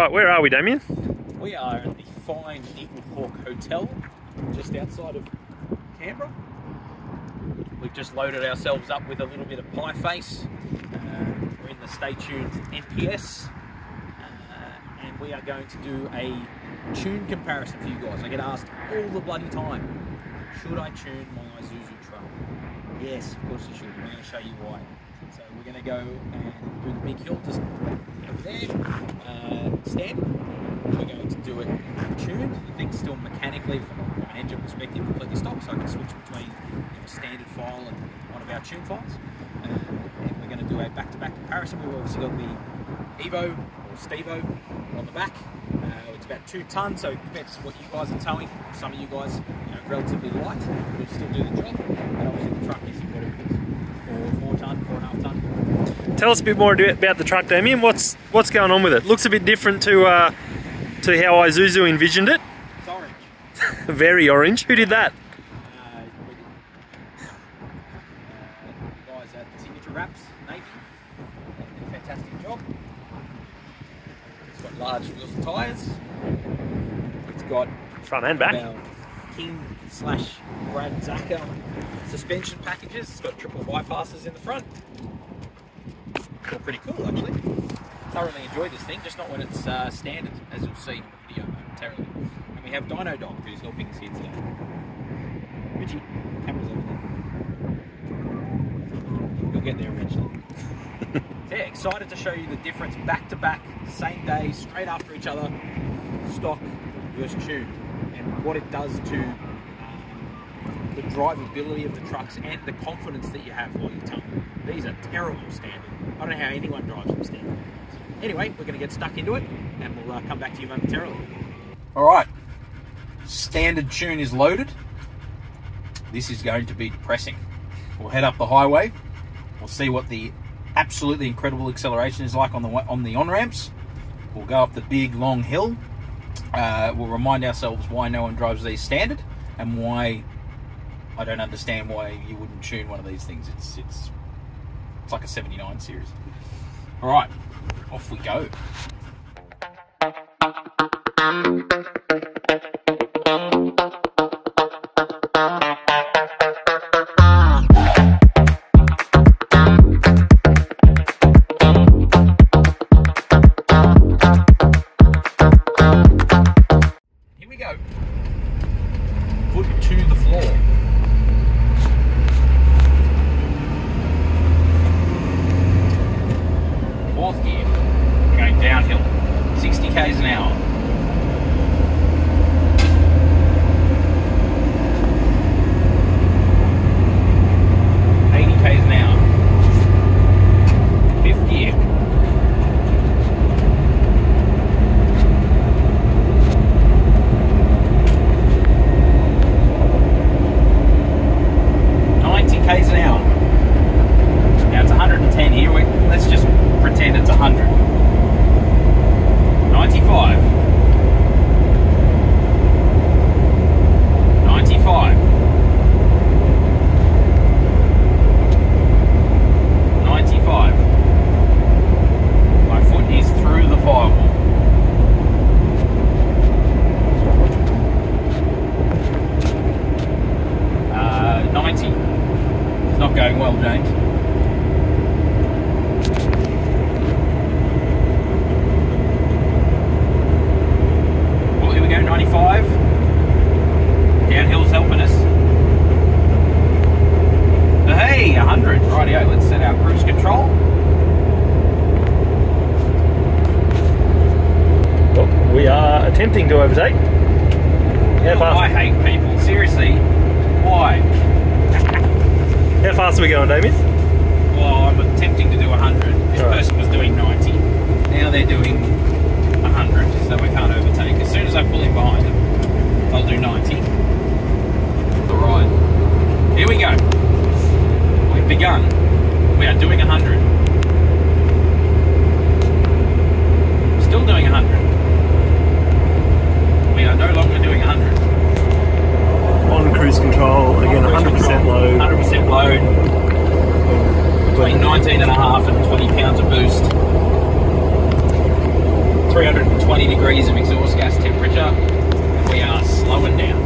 Right, where are we, Damien? We are at the fine Eagle Hawk Hotel, just outside of Canberra. We've just loaded ourselves up with a little bit of pie face. We're in the Stay Tuned NPS, and we are going to do a tune comparison for you guys. I get asked all the bloody time, should I tune my Isuzu truck? Yes, of course you should. We're going to show you why. So we're going to go and do the big hill just over there, standard. We're going to do it tuned. The thing's still mechanically, from an engine perspective, completely stock, so I can switch between a standard file and one of our tune files. And we're going to do a back-to-back comparison. We've obviously got the Evo, or Stevo, on the back. It's about 2 tonnes, so compared to what you guys are towing, some of you guys, relatively light, will still do the job. And obviously the truck is whatever it is, 4 tonne, 4.5 tonne. Tell us a bit more about the truck, Damien. What's going on with it? Looks a bit different to how Isuzu envisioned it. It's orange. Very orange. Who did that? The guys at Signature Wraps, Navy, did a fantastic job. It's got large wheels and tyres. It's got Front and back. King/Brad Zaka suspension packages. It's got triple bypasses in the front. All pretty cool, actually. Thoroughly enjoyed this thing, just not when it's standard, as you'll see in the video momentarily. And we have Dino Dog, who's helping us here today. Richie, camera's over there. You'll get there eventually. So yeah, excited to show you the difference back to back, same day, straight after each other, stock versus tune, and what it does to the drivability of the trucks and the confidence that you have while you're towing. These are terrible standard. I don't know how anyone drives them standard. Anyway, we're going to get stuck into it, and we'll come back to you momentarily. Alright, standard tune is loaded. This is going to be depressing. We'll head up the highway. We'll see what the absolutely incredible acceleration is like on the on-ramps. We'll go up the big, long hill. We'll remind ourselves why no one drives these standard, and why I don't understand why you wouldn't tune one of these things. It's like a 79 series. Alright, off we go. Here we go. Foot to the floor. Fourth gear, we're going downhill, 60 k's an hour. Going well, James. Well, here we go, 95. Downhill's helping us. Hey, 100. Rightio, let's set our cruise control. Well, we are attempting to overtake. How fast? I hate people. Seriously, why? How fast are we going, Damien? Well, I'm attempting to do 100. This person was doing 90. Now they're doing 100, so we can't overtake. As soon as I pull in behind them, I'll do 90. Alright, here we go. We've begun. We are doing 100. Still doing 100. We are no longer doing 100. On cruise control, again, 100% load. 100% load. Between 19.5 and 20 pounds of boost. 320 70 degrees of exhaust gas temperature, and we are slowing down.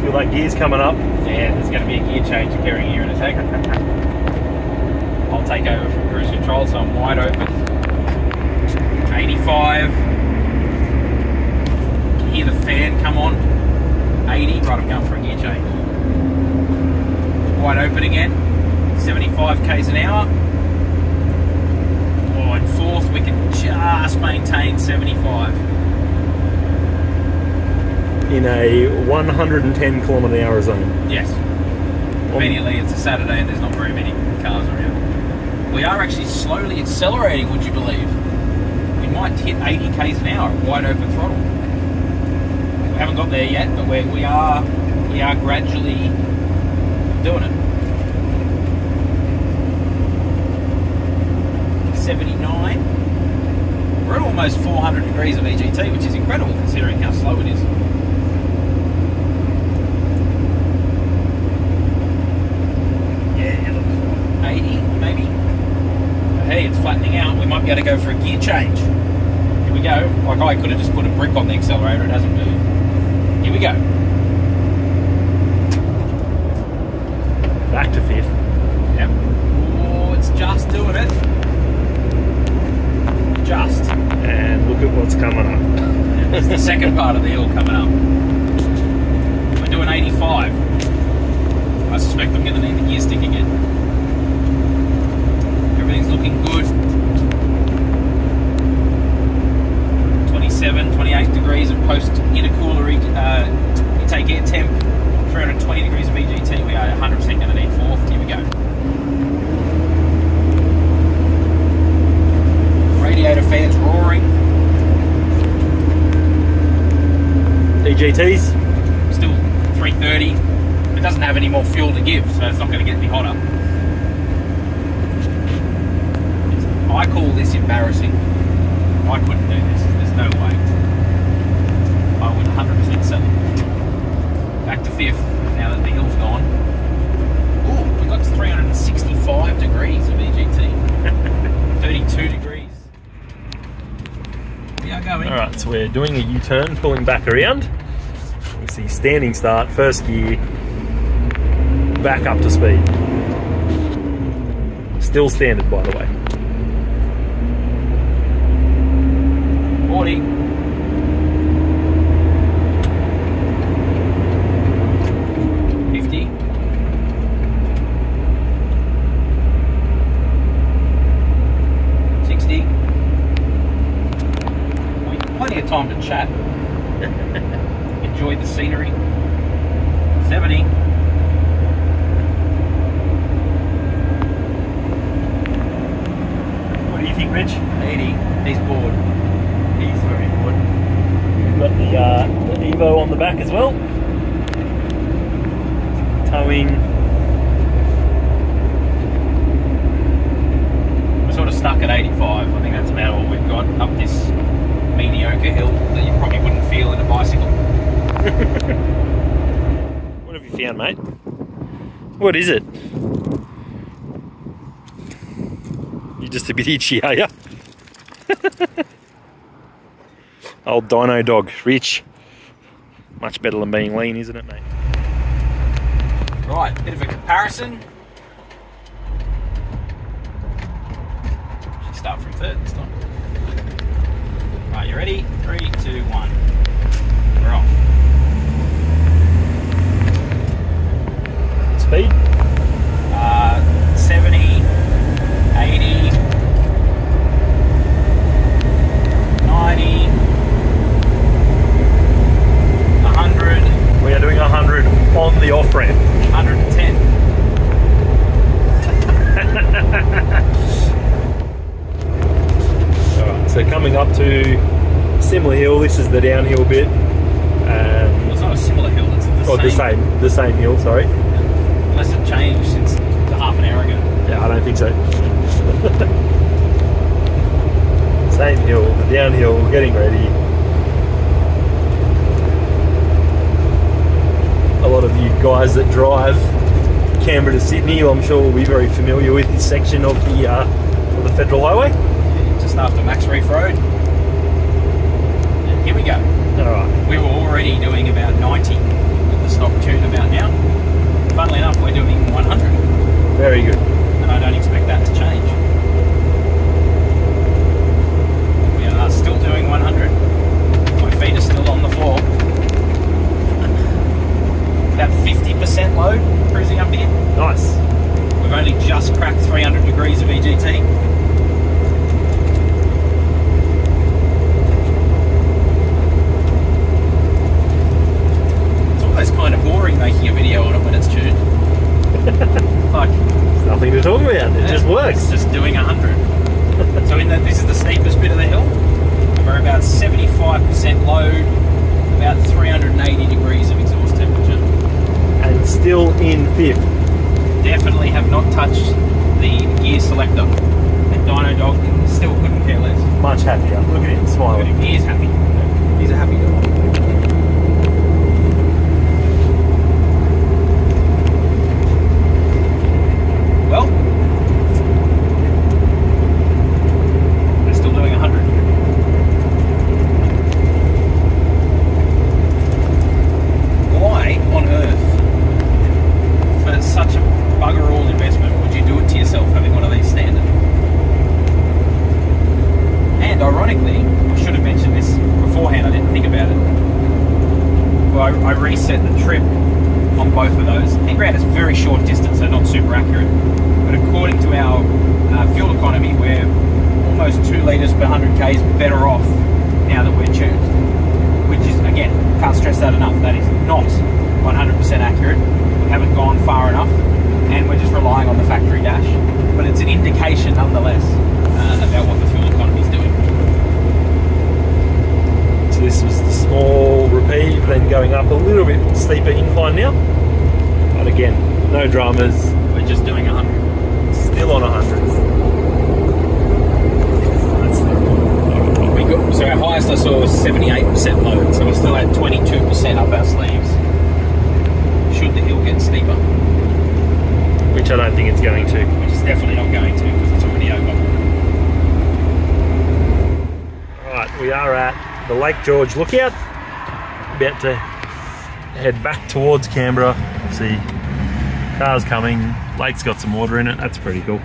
Feel like gears coming up. Yeah, there's going to be a gear change occurring here in a second. I'll take over from cruise control, so I'm wide open. 85. Can hear the fan come on. 80. Right, I'm going for a gear change. Wide open again. 75 k's an hour. Oh, in fourth, we can just maintain 75. In a 110 km/h zone. Yes. Immediately, it's a Saturday and there's not very many cars around. We are actually slowly accelerating, would you believe? We might hit 80 k's an hour, wide open throttle. We haven't got there yet, but we are gradually doing it. 79. We're at almost 400 degrees of EGT, which is incredible considering how slow it is. Hey, it's flattening out. We might be able to go for a gear change. Here we go. Like, I could have just put a brick on the accelerator. It hasn't moved. Here we go. Back to fifth. Yep. Oh, it's just doing it. Just. And look at what's coming up. It's the second part of the hill coming up. We're doing 85. I suspect I'm going to need the gear stick again. Everything's looking good. 27, 28 degrees of post intercooler intake air temp. 320 degrees of EGT. We are 100% going to need fourth. Here we go. Radiator fans roaring. EGTs? Still 330. It doesn't have any more fuel to give, so it's not going to get any hotter. I call this embarrassing. I couldn't do this. There's no way. I would 100% sell it. Back to fifth, now that the hill's gone. Ooh, we got to 365 degrees of EGT. 32 degrees. We are going. Alright, so we're doing a U-turn, pulling back around. You see standing start, first gear, back up to speed. Still standard, by the way. 40. 50. 60. Plenty of time to chat. Enjoy the scenery. 70. What do you think, Rich? 80. He's bored. He's very bored. We've got the Evo on the back as well. Towing. We're sort of stuck at 85. I think that's about all we've got up this mediocre hill that you probably wouldn't feel in a bicycle. What have you found, mate? What is it? You're just a bit itchy, are you? Old dyno dog, Rich. Much better than being lean, isn't it, mate? Right, bit of a comparison. Should start from third this time. Right, you ready? 3, 2, 1. We're off. Speed? 70, 80, 90, 100. We are doing 100 on the off ramp. 110. Alright, so coming up to similar hill, this is the downhill bit. Well, it's not a similar hill, it's the same hill, sorry. Unless it changed since half an hour ago. Yeah, I don't think so. Same hill, the downhill, getting ready. of you guys that drive Canberra to Sydney, I'm sure will be very familiar with this section of the Federal Highway. Just after Max Reef Road. And here we go. Alright. We were already doing about 90 with the stock tune about now. Funnily enough, we're doing 100. Very good. And I don't expect that to change. We are still doing 100. My feet are still on the floor. About 50% load cruising up here. Nice. We've only just cracked 300 degrees of EGT. It's almost kind of boring making a video on it when it's tuned. Like, there's nothing to talk about. It just works. It's just doing 100. So this is the steepest bit of the hill. We're about 75% load, about 380 degrees of exhaust temperature. And still in fifth. Definitely have not touched the gear selector. And Dino Dog still couldn't care less. Much happier. Look at him smiling. Look at him. He is happy. He's a happy dog. Well, we're still doing 100. Why on earth, for such a bugger all investment, would you do it to yourself having one of these standard? And ironically, I should have mentioned this beforehand, I didn't think about it. Well, I reset the trip on both of those. It ran a very short distance, so not super accurate. But according to our fuel economy, we're almost 2 litres per 100 k's better off now that we're tuned. Which is, again, can't stress that enough. That is not 100% accurate. We haven't gone far enough, and we're just relying on the factory dash. But it's an indication, nonetheless, about what the fuel economy is doing. So this was the small reprieve, then going up a little bit steeper incline now. But again, no dramas. We're just doing 100. Still on 100. So our highest I saw was 78% load, so we're still at 22% up our sleeves. Should the hill get steeper? Which I don't think it's going to. Which is definitely not going to, because it's already over. Right, we are at the Lake George lookout. About to head back towards Canberra. See, cars coming. Lake's got some water in it. That's pretty cool.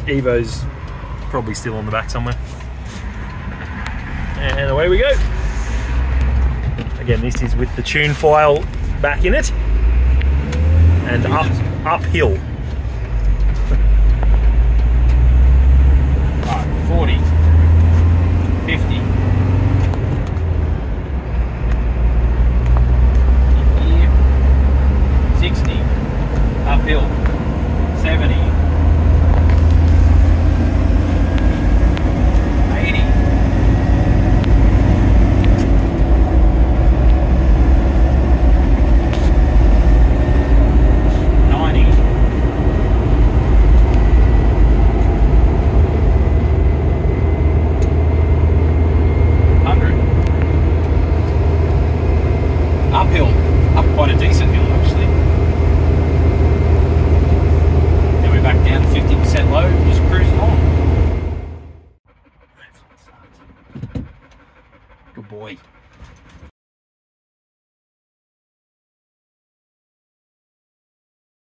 Evo's probably still on the back somewhere. And away we go. Again, this is with the tune file back in it. And uphill. Right, 40, 50. Here. 60. Uphill. 70. 80. 90. 100. Uphill. Up quite a decent hill, actually. Then we're back down to 50% load, just cruising on. Good boy.